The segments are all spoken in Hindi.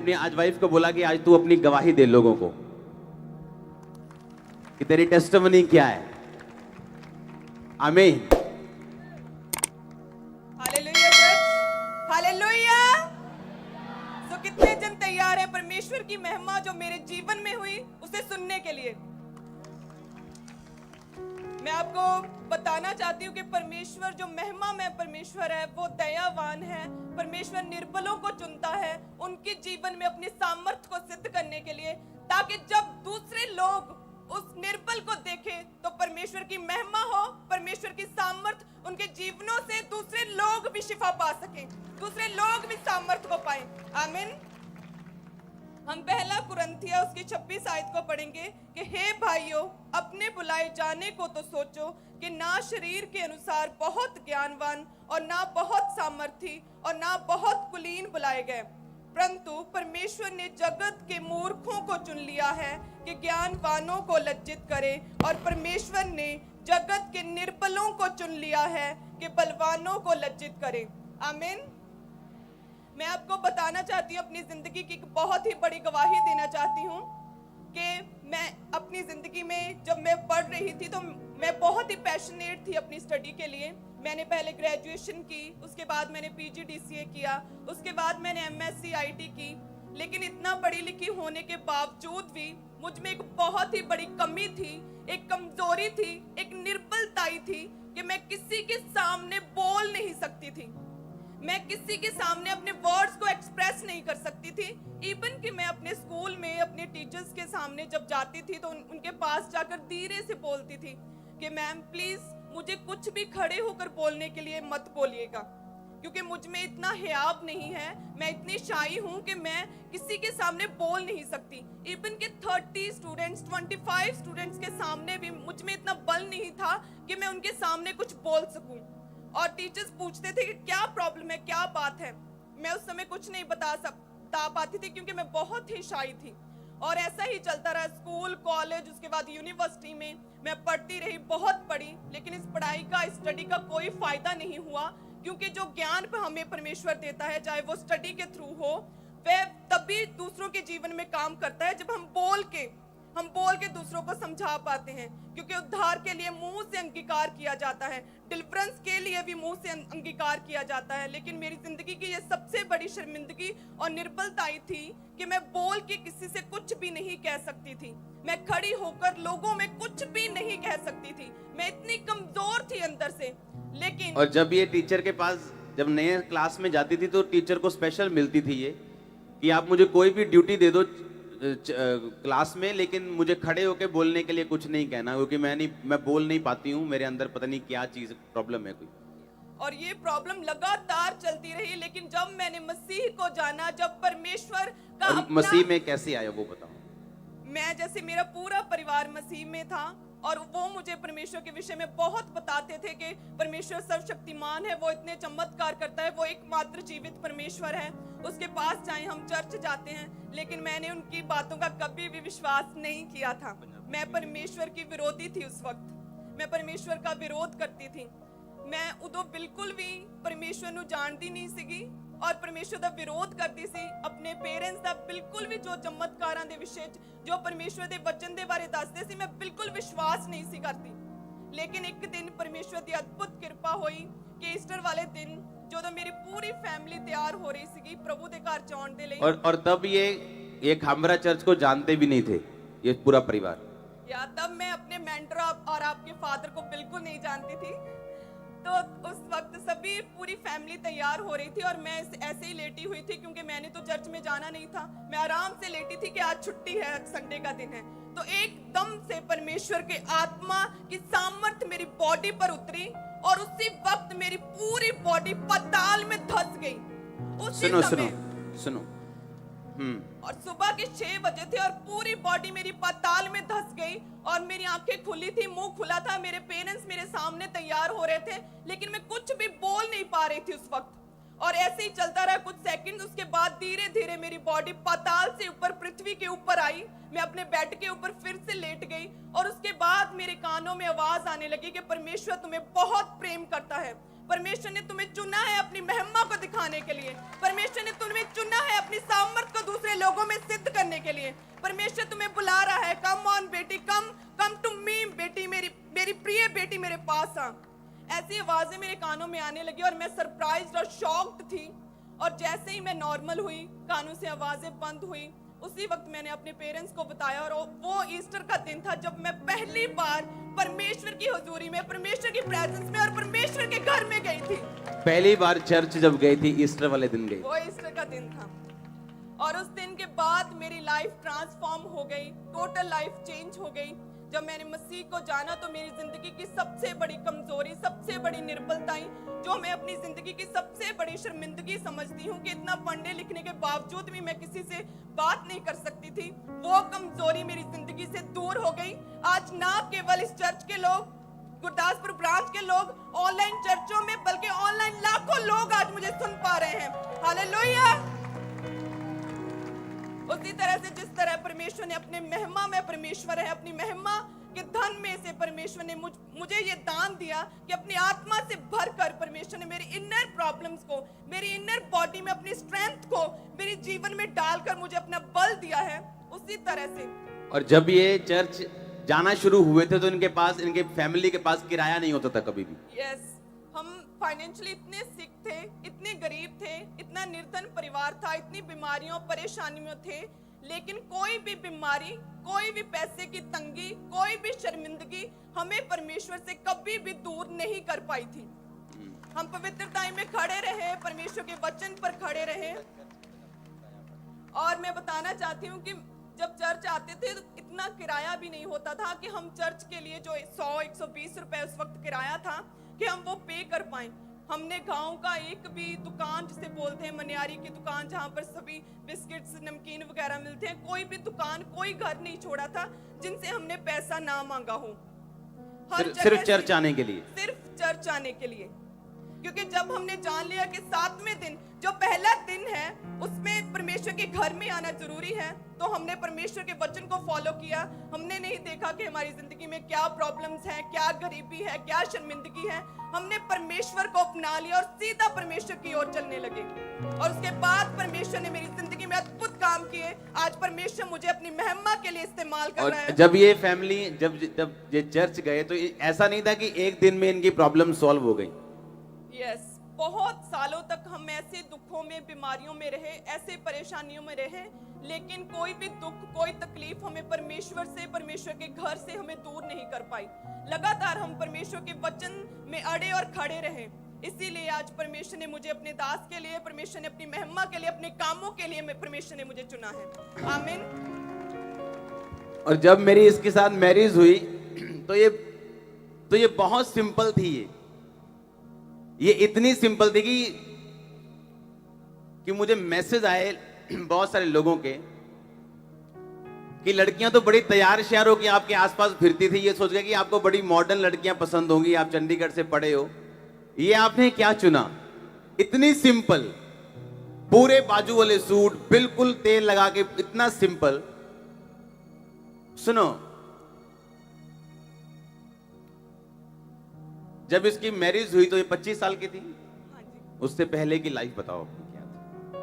अपनी आज वाइफ को बोला कि आज तू अपनी गवाही दे लोगों को कि तेरी टेस्टिमनी क्या है। आमीन। Hallelujah church, hallelujah. तो कितने जन तैयार हैं परमेश्वर की महिमा जो मेरे जीवन में हुई उसे सुनने के लिए? मैं आपको बताना चाहती हूँ कि परमेश्वर जो महिमा में परमेश्वर है वो दयावान है। परमेश्वर निर्बलों को चुनता है उनके जीवन में अपने सामर्थ्य को सिद्ध करने के लिए, ताकि जब दूसरे लोग उस निर्बल को देखें तो परमेश्वर की महिमा हो, परमेश्वर की सामर्थ उनके जीवनों से दूसरे लोग भी शिफा पा सकें, दूसरे लोग भी सामर्थ को पाएं। आमीन। हम पहला कुरिन्थियों उसकी 26 आयत को पढ़ेंगे कि हे भाइयों, अपने बुलाए जाने को तो सोचो कि ना शरीर के अनुसार बहुत ज्ञानवान और ना बहुत सामर्थी और ना बहुत कुलीन बुलाए गए, परंतु परमेश्वर ने जगत के मूर्खों को चुन लिया है कि ज्ञानवानों को लज्जित करे, और परमेश्वर ने जगत के निर्बलों को चुन लिया है कि बलवानों को लज्जित करे। आमीन। मैं आपको बताना चाहती हूँ, अपनी जिंदगी की एक बहुत ही बड़ी गवाही देना चाहती हूँ कि मैं अपनी जिंदगी में जब मैं पढ़ रही थी तो मैं बहुत ही पैशनेट थी अपनी स्टडी के लिए। मैंने पहले ग्रेजुएशन की, उसके बाद मैंने PGDCA किया, उसके बाद मैंने MSc IT की, लेकिन इतना पढ़ी लिखी होने के बावजूद भी मुझ में एक बहुत ही बड़ी कमी थी, एक कमजोरी थी, एक निर्बलताई थी कि मैं किसी के सामने बोल नहीं सकती थी, मैं किसी के सामने अपने वर्ड्स को एक्सप्रेस नहीं कर सकती थी। इवन कि मैं अपने स्कूल में अपने टीचर्स के सामने जब जाती थी तो उनके पास जाकर धीरे से बोलती थी कि मैम प्लीज मुझे कुछ भी खड़े होकर बोलने के लिए मत बोलिएगा, क्योंकि मुझ में इतना हियाब नहीं है, मैं इतनी शाई हूँ कि मैं किसी के सामने बोल नहीं सकती। इवन के 30 स्टूडेंट्स 25 स्टूडेंट्स के सामने भी मुझ में इतना बल नहीं था कि मैं उनके सामने कुछ बोल सकूं। और टीचर्स पूछते थे कि क्या प्रॉब्लम है, क्या बात है, मैं उस समय कुछ नहीं बता पाती थी क्योंकि मैं बहुत ही शाई थी। और ऐसा ही चलता रहा, स्कूल, कॉलेज, उसके बाद यूनिवर्सिटी में मैं पढ़ती रही, बहुत पढ़ी, लेकिन इस पढ़ाई का, इस स्टडी का कोई फायदा नहीं हुआ, क्योंकि जो ज्ञान पर हमें परमेश्वर देता है, चाहे वो स्टडी के थ्रू हो, वह तभी दूसरों के जीवन में काम करता है जब हम बोल के दूसरों को समझा पाते हैं। क्योंकि उद्धार के लिए मुंह से अंगीकार किया जाता है, डिलीवरेंस के लिए भी मुंह से अंगीकार किया जाता है, लेकिन मेरी जिंदगी की ये सबसे बड़ी शर्मिंदगी और निर्बलताई थी कि मैं बोल के किसी से कुछ भी नहीं कह सकती थी, मैं खड़ी होकर लोगों में कुछ भी नहीं कह सकती थी, मैं इतनी कमजोर थी अंदर से। लेकिन और जब ये टीचर के पास जब नए क्लास में जाती थी तो टीचर को स्पेशल मिलती थी ये कि आप मुझे कोई भी ड्यूटी दे दो क्लास में, लेकिन मुझे खड़े होके बोलने के लिए कुछ नहीं कहना, क्योंकि मैं बोल नहीं पाती हूँ, मेरे अंदर पता नहीं क्या चीज प्रॉब्लम है कोई। और ये प्रॉब्लम लगातार चलती रही, लेकिन जब मैंने मसीह को जाना, जब परमेश्वर का और मसीह में कैसे आया वो बताओ। मैं, जैसे मेरा पूरा परिवार मसीह में था और वो मुझे परमेश्वर के विषय में बहुत बताते थे कि परमेश्वर सर्वशक्तिमान है, वो इतने चमत्कार करता है, वो एकमात्र जीवित परमेश्वर है, उसके पास जाएं, हम चर्च जाते हैं, लेकिन मैंने उनकी बातों का कभी भी विश्वास नहीं किया था। मैं परमेश्वर की विरोधी थी उस वक्त, मैं परमेश्वर का विरोध करती थी, मैं उदो बिल्कुल भी परमेश्वर ਨੂੰ ਜਾਣਦੀ नहीं ਸੀਗੀ और परमेश्वर ਦਾ विरोध करती सी। अपने पेरेंट्स ਦਾ बिल्कुल भी जो चमत्कारां ਦੇ ਵਿਸ਼ੇ जो परमेश्वर ਦੇ वचन ਦੇ ਬਾਰੇ ਦੱਸਦੇ ਸੀ, मैं बिल्कुल विश्वास नहीं सी करती। लेकिन एक दिन परमेश्वर ਦੀ अद्भुत कृपा हुई कि ईस्टर वाले दिन ਜਦੋਂ मेरी पूरी फैमिली तैयार हो रही सी प्रभु के घर जाने के लिए, और तब ये खामरा चर्च को जानते भी नहीं थे ये पूरा परिवार, या तब मैं अपने मेंटर और आपके फादर को बिल्कुल नहीं जानती थी। तो उस वक्त सभी पूरी फैमिली तैयार हो रही थी और मैं ऐसे ही लेटी हुई थी, क्योंकि मैंने तो चर्च में जाना नहीं था, मैं आराम से लेटी थी कि आज छुट्टी है, संडे का दिन है। तो एकदम से परमेश्वर के आत्मा की सामर्थ मेरी बॉडी पर उतरी और उसी वक्त मेरी पूरी बॉडी पाताल में धंस गई। उसी समय सुनो और सुबह के 6 बजे थे और पूरी बॉडी मेरी पाताल में धंस गई और मेरी आंखें खुली थी, मुंह खुला था, मेरे पेरेंट्स मेरे सामने तैयार हो रहे थे, लेकिन मैं कुछ भी बोल नहीं पा रही थी उस वक्त। और ऐसे ही चलता रहा कुछ सेकंड, उसके बाद धीरे धीरे मेरी बॉडी पाताल से ऊपर पृथ्वी के ऊपर आई, मैं अपने बेड के ऊपर फिर से लेट गई और उसके बाद मेरे कानों में आवाज आने लगी कि परमेश्वर तुम्हें बहुत प्रेम करता है, परमेश्वर ने तुम्हें चुना है अपनी महिमा को दिखाने के लिए। परमेश्वर ने तुम्हें चुना है अपनी सामर्थ को दूसरे लोगों में सिद्ध करने के लिए। परमेश्वर तुम्हें बुला रहा है, कम ऑन बेटी, कम टू मी बेटी, मेरी प्रिय बेटी मेरे पास आ। ऐसी आवाजें मेरे कानों में आने लगी और मैं सरप्राइज्ड और शॉक्ड थी। और जैसे ही मैं नॉर्मल हुई, कानों से आवाजें बंद हुई, उसी वक्त मैंने अपने पेरेंट्स को बताया। और वो ईस्टर का दिन था जब मैं पहली बार परमेश्वर की हुजूरी में, परमेश्वर की प्रेजेंस में और परमेश्वर के घर में गई थी। पहली बार चर्च जब गई थी, ईस्टर वाले दिन गई। वो ईस्टर का दिन था और उस दिन के बाद मेरी लाइफ ट्रांसफॉर्म हो गई, टोटल लाइफ चेंज हो गई। जब मैंने मसीह को जाना तो मेरी जिंदगी की सबसे बड़ी कमजोरी, सबसे बड़ी निर्बलताएं, जो मैं अपनी जिंदगी की सबसे बड़ी शर्मिंदगी समझती हूँ कि इतना पढ़ने लिखने के बावजूद भी मैं किसी से बात नहीं कर सकती थी, वो कमजोरी मेरी जिंदगी से दूर हो गई। आज ना केवल इस चर्च के लोग, गुरदासपुर ब्रांच के लोग, ऑनलाइन चर्चों में, बल्कि ऑनलाइन लाखों लोग आज मुझे सुन पा रहे हैं। हालेलुया। उसी तरह से जिस तरह परमेश्वर ने अपने महिमा में, परमेश्वर है, अपनी महिमा के धन में से परमेश्वर ने मुझे ये दान दिया कि अपनी आत्मा से भरकर परमेश्वर ने मेरी इनर प्रॉब्लम्स को, मेरी इनर बॉडी में अपनी स्ट्रेंथ को मेरे जीवन में डालकर मुझे अपना बल दिया है। उसी तरह से और जब ये चर्च जाना शुरू हुए थे तो इनके पास, इनके फैमिली के पास किराया नहीं होता था कभी भी। यस, हम फाइनेंशियली इतने सिक थे, इतने गरीब थे, इतना निर्धन परिवार था, इतनी बीमारियों परेशानियों में थे, लेकिन कोई भी बीमारी, कोई भी पैसे की तंगी, कोई भी शर्मिंदगी हमें परमेश्वर से कभी भी दूर नहीं कर पाई थी। हम पवित्रता में खड़े रहे, परमेश्वर के वचन पर खड़े रहे। और मैं बताना चाहती हूँ कि जब चर्च आते थे तो इतना किराया भी नहीं होता था कि हम चर्च के लिए जो 100-120 रुपए उस वक्त किराया था कि हम वो पे कर पाएं। हमने गांव का एक भी दुकान, जिसे बोलते हैं मनियारी की दुकान, जहां पर सभी बिस्किट्स, नमकीन वगैरह मिलते हैं, कोई भी दुकान, कोई घर नहीं छोड़ा था जिनसे हमने पैसा ना मांगा हो। सिर्फ चर्च आने के लिए, सिर्फ चर्च आने के लिए। क्योंकि जब हमने जान लिया कि 7वें दिन, जो पहला दिन है, उसमें परमेश्वर के घर में आना जरूरी है, तो हमने परमेश्वर के वचन को फॉलो किया। हमने नहीं देखा कि हमारी जिंदगी में क्या प्रॉब्लम्स हैं, क्या गरीबी है, क्या शर्मिंदगी है। हमने परमेश्वर को अपना लिया और सीधा परमेश्वर की ओर चलने लगे। और उसके बाद परमेश्वर ने मेरी जिंदगी में अद्भुत काम किए। आज परमेश्वर मुझे अपनी महिमा के लिए इस्तेमाल कर रहा है। जब ये फैमिली, जब ये चर्च गए तो ऐसा नहीं था कि एक दिन में इनकी प्रॉब्लम सॉल्व हो गई। यस, बहुत सालों तक हम ऐसे दुखों में, बीमारियों में रहे, ऐसे परेशानियों में रहे, लेकिन कोई भी दुख, कोई तकलीफ हमें परमेश्वर से, परमेश्वर के घर से हमें दूर नहीं कर पाई। लगातार हम परमेश्वर के वचन में अड़े और खड़े रहे। इसीलिए आज परमेश्वर ने मुझे अपने दास के लिए, परमेश्वर ने अपनी महिमा के लिए, अपने कामों के लिए परमेश्वर ने मुझे चुना है। आमीन। और जब मेरी इसके साथ मैरिज हुई तो ये बहुत सिंपल थी। ये इतनी सिंपल थी कि मुझे मैसेज आए बहुत सारे लोगों के कि लड़कियां तो बड़ी तैयार श्यार हो कि आपके आसपास फिरती थी, ये सोच गए कि आपको बड़ी मॉडर्न लड़कियां पसंद होंगी, आप चंडीगढ़ से पढ़े हो, ये आपने क्या चुना। इतनी सिंपल, पूरे बाजू वाले सूट, बिल्कुल तेल लगा के, इतना सिंपल। सुनो, जब इसकी मैरिज हुई तो ये 25 साल की थी। हाँ जी। उससे पहले की लाइफ बताओ अपनी क्या थी?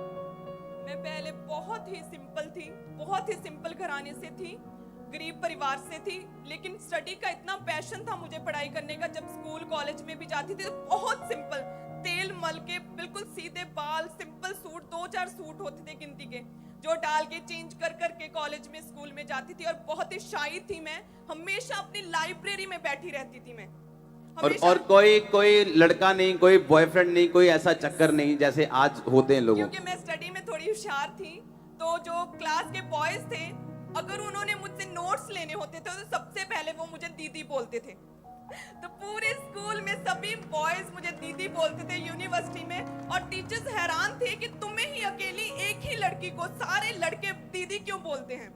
मैं पहले बहुत ही सिंपल थी, बहुत ही सिंपल घराने से थी, गरीब परिवार से थी, लेकिन स्टडी का इतना पैशन था मुझे पढ़ाई करने का। जब स्कूल कॉलेज में भी जाती थी तो बहुत सिंपल, तेल मल के, बिल्कुल सीधे बाल, सिंपल सूट, 2-4 सूट होते थे गिनती के, जो डाल के चेंज कर के कॉलेज में, स्कूल में जाती थी। और बहुत ही शाई थी मैं, हमेशा अपनी लाइब्रेरी में बैठी रहती थी मैं। और कोई लड़का नहीं, कोई बॉयफ्रेंड नहीं, कोई ऐसा चक्कर नहीं जैसे आज होते हैं लोगों। क्योंकि मैं स्टडी में थोड़ी होशियार थी, तो जो क्लास के बॉयज थे, अगर उन्होंने मुझसे नोट्स लेने होते थे तो सबसे पहले वो मुझे दीदी बोलते थे। तो पूरे स्कूल में सभी बॉयज मुझे दीदी बोलते थे, यूनिवर्सिटी में। और टीचर्स हैरान थे कि तुम्हें ही अकेली एक ही लड़की को सारे लड़के दीदी क्यों बोलते हैं।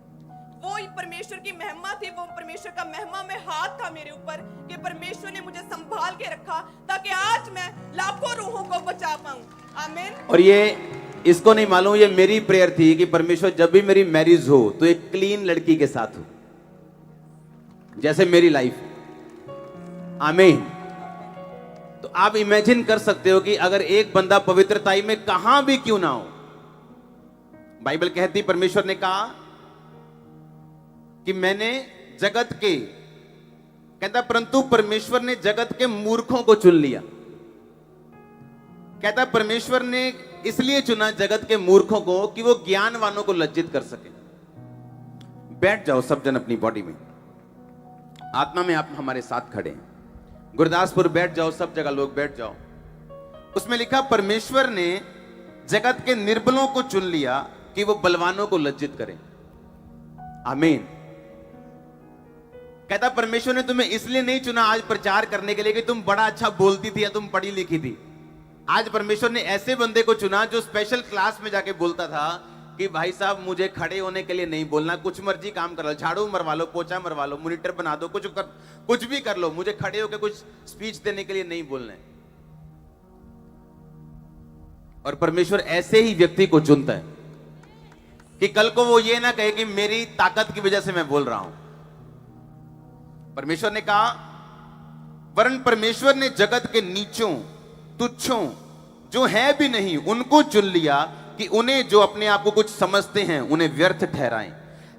वो परमेश्वर की महिमा थी, वो परमेश्वर का महिमा में हाथ था मेरे ऊपर कि परमेश्वर ने मुझे संभाल के रखा ताकि आज मैं लाखों रूहों को बचा पाऊं। आमीन। और ये इसको नहीं मालूम, ये मेरी प्रेयर थी कि परमेश्वर जब भी मेरी मैरिज हो तो एक क्लीन लड़की के साथ हो, जैसे मेरी लाइफ। आमीन। तो आप इमेजिन कर सकते हो कि अगर एक बंदा पवित्रताई में कहां भी क्यों ना हो, बाइबल कहती परमेश्वर ने कहा कि मैंने जगत के, कहता परंतु परमेश्वर ने जगत के मूर्खों को चुन लिया। कहता परमेश्वर ने इसलिए चुना जगत के मूर्खों को कि वो ज्ञानवानों को लज्जित कर सके। बैठ जाओ सब जन अपनी बॉडी में, आत्मा में आप हमारे साथ खड़े हैं। गुरदासपुर बैठ जाओ, सब जगह लोग बैठ जाओ। उसमें लिखा परमेश्वर ने जगत के निर्बलों को चुन लिया कि वो बलवानों को लज्जित करें। आमीन। कहता परमेश्वर ने तुम्हें इसलिए नहीं चुना आज प्रचार करने के लिए कि तुम बड़ा अच्छा बोलती थी या तुम पढ़ी लिखी थी। आज परमेश्वर ने ऐसे बंदे को चुना जो स्पेशल क्लास में जाके बोलता था कि भाई साहब मुझे खड़े होने के लिए नहीं बोलना, कुछ मर्जी काम कर लो, झाड़ू मरवा लो, पोछा मरवा लो, मॉनिटर बना दो, कुछ भी कर लो, मुझे खड़े होकर कुछ स्पीच देने के लिए नहीं बोलना है। और परमेश्वर ऐसे ही व्यक्ति को चुनता है कि कल को वो ये ना कहे कि मेरी ताकत की वजह से मैं बोल रहा हूं। परमेश्वर ने कहा वरन परमेश्वर ने जगत के नीचों तुच्छों जो है भी नहीं उनको चुन लिया कि उन्हें जो अपने आप को कुछ समझते हैं उन्हें व्यर्थ ठहराएं,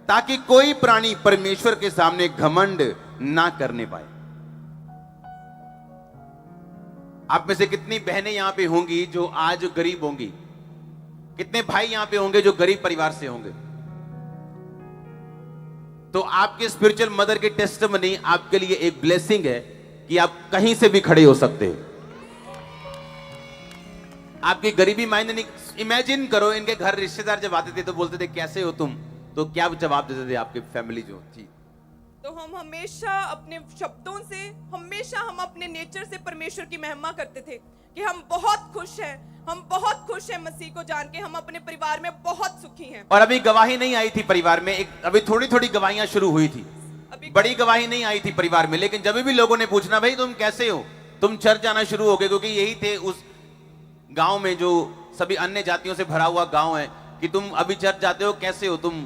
ताकि कोई प्राणी परमेश्वर के सामने घमंड ना करने पाए। आप में से कितनी बहनें यहां पे होंगी जो आज गरीब होंगी, कितने भाई यहां पे होंगे जो गरीब परिवार से होंगे। तो आपके स्पिरिचुअल मदर की टेस्टिमनी आपके लिए एक ब्लेसिंग है कि आप कहीं से भी खड़े हो सकते हैं। आपकी गरीबी मायने नहीं। इमेजिन करो इनके घर रिश्तेदार जब आते थे तो बोलते थे कैसे हो तुम, तो क्या जवाब देते थे आपकी फैमिली जो थी? तो हम हमेशा अपने शब्दों से, हमेशा हम अपने नेचर से परमेश्वर की महिमा करते थे कि हम बहुत खुश हैं, हम बहुत खुश हैं मसीह को जान के, हम अपने परिवार में बहुत सुखी हैं। और अभी गवाही नहीं आई थी परिवार में, अभी थोड़ी थोड़ी गवाहियां शुरू हुई थी, अभी बड़ी गवाही नहीं आई थी परिवार में। लेकिन जब भी लोगों ने पूछना भाई तुम कैसे हो, तुम चर्च जाना शुरू हो गए, क्योंकि यही थे उस गांव में जो सभी अन्य जातियों से भरा हुआ गांव है कि तुम अभी चर्च जाते हो, कैसे हो तुम।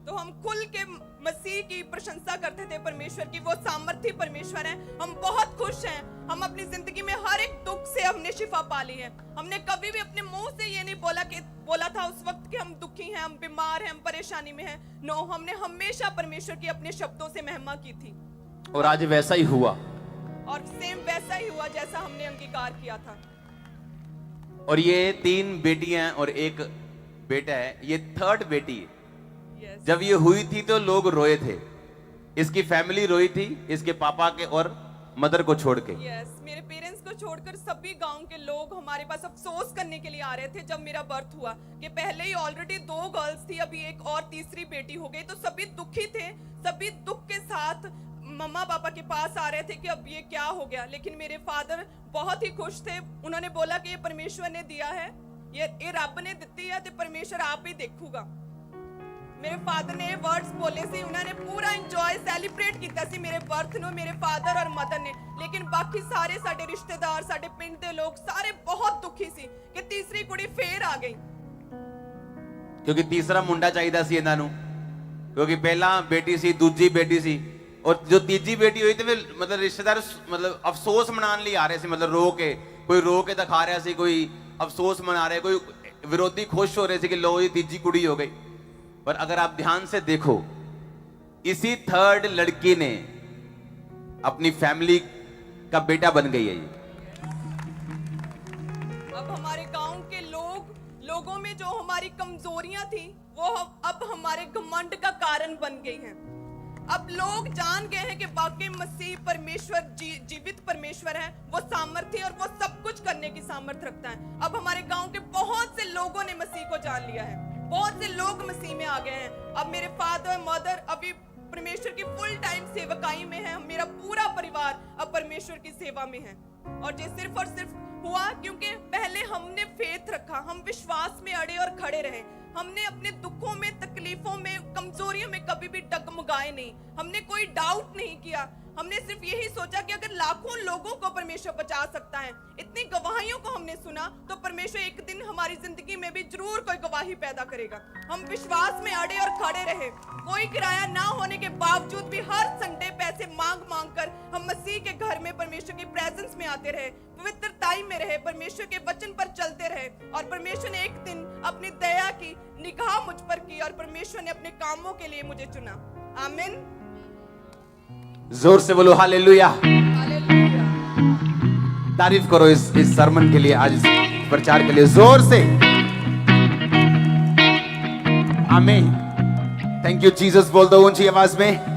तो हम खुल के मसीह की प्रशंसा करते थे परमेश्वर की, वो सामर्थी परमेश्वर है। हम बहुत खुश हैं, हम अपनी जिंदगी में हर एक दुख से हमने शिफा पा ली है। हमने कभी भी अपने मुंह से ये नहीं बोला था उस वक्त कि हम दुखी हैं, हम बीमार हैं, हम परेशानी में हैं। नो, हमने हमेशा परमेश्वर की अपने शब्दों से महिमा की थी। और आज वैसा ही हुआ, और सेम वैसा ही हुआ जैसा हमने अंगीकार किया था। और ये 3 बेटियां और एक बेटा है, ये 3rd बेटी है। Yes. जब ये हुई थी तो लोग रोए थे, इसकी फैमिली रोई थी इसके पापा के और मदर को छोड़ के। Yes. मेरे पेरेंट्स को छोड़कर सभी गांव के लोग हमारे पास अफसोस करने के लिए आ रहे थे जब मेरा बर्थ हुआ कि पहले ही ऑलरेडी 2 गर्ल्स थी, अभी एक और तीसरी बेटी हो गई। तो सभी दुखी थे, सभी दुख के साथ मम्मा पापा के पास आ रहे थे कि अब ये क्या हो गया। लेकिन मेरे फादर बहुत ही खुश थे, उन्होंने बोला कि ये परमेश्वर ने दिया है, ये रब ने दिती है, तो परमेश्वर आप ही देखूगा। मेरे फादर ने वर्ड्स बोले सी, उन्होंने पूरा इंजॉय सैलीब्रेट किया सी मेरे बर्थ नु, मेरे फादर और मदर ने। लेकिन बाकी सारे साडे रिश्तेदार, साडे पिंड दे लोग सारे बहुत दुखी सी कि तीसरी कुड़ी फेर आ गई, क्योंकि तीसरा मुंडा चाहिए सी इन्हां नूं, क्योंकि पहला बेटी सी, दूजी बेटी सी, और जो तीजी बेटी हुई तो फिर मतलब रिश्तेदार मतलब अफसोस मनाने लिए आ रहे थे, मतलब रो के, कोई रो के दिखा रहा सी, कोई अफसोस मना रहे, कोई विरोधी खुश हो रहे थे कि लो ये तीजी कुड़ी हो गई। पर अगर आप ध्यान से देखो, इसी 3rd लड़की ने अपनी फैमिली का बेटा बन गई है ये। अब हमारे गांव के लोगों में जो हमारी कमजोरियां थी वो अब हमारे घमंड का कारण बन गई हैं। अब लोग जान गए हैं कि वाकई मसीह परमेश्वर जीवित परमेश्वर है, वो सामर्थ्य और वो सब कुछ करने की सामर्थ्य रखता है। अब हमारे गांव के बहुत से लोगों ने मसीह को जान लिया है, बहुत से लोग मसीह में आ गए हैं। अब मेरे फादर मदर अभी परमेश्वर की फुल टाइम सेवकाई में है, मेरा पूरा परिवार अब परमेश्वर की सेवा में है। और ये सिर्फ और सिर्फ हुआ क्योंकि पहले हमने फेथ रखा, हम विश्वास में अड़े और खड़े रहे। हमने अपने दुखों में, तकलीफों में, कमजोरियों में कभी भी डगमगाए नहीं, हमने कोई डाउट नहीं किया। हमने सिर्फ यही सोचा कि अगर लाखों लोगों को परमेश्वर बचा सकता है, इतनी गवाहियों को हमने सुना, तो परमेश्वर एक दिन हमारी जिंदगी में भी जरूर कोई गवाही पैदा करेगा। हम विश्वास में अड़े और खड़े रहे। कोई किराया ना होने के बावजूद भी हर संडे पैसे मांग मांग कर हम मसीह के घर में परमेश्वर की प्रेजेंस में आते रहे, पवित्रताई में रहे, परमेश्वर के वचन पर चलते रहे, और परमेश्वर ने एक दिन अपनी दया की निगाह मुझ पर की और परमेश्वर ने अपने कामों के लिए मुझे चुना। आमीन। जोर से बोलो हालेलुया। हालेलुया। तारीफ करो इस सरमन के लिए, आज इस प्रचार के लिए जोर से। आमीन। थैंक यू जीसस बोल दो ऊंची आवाज में।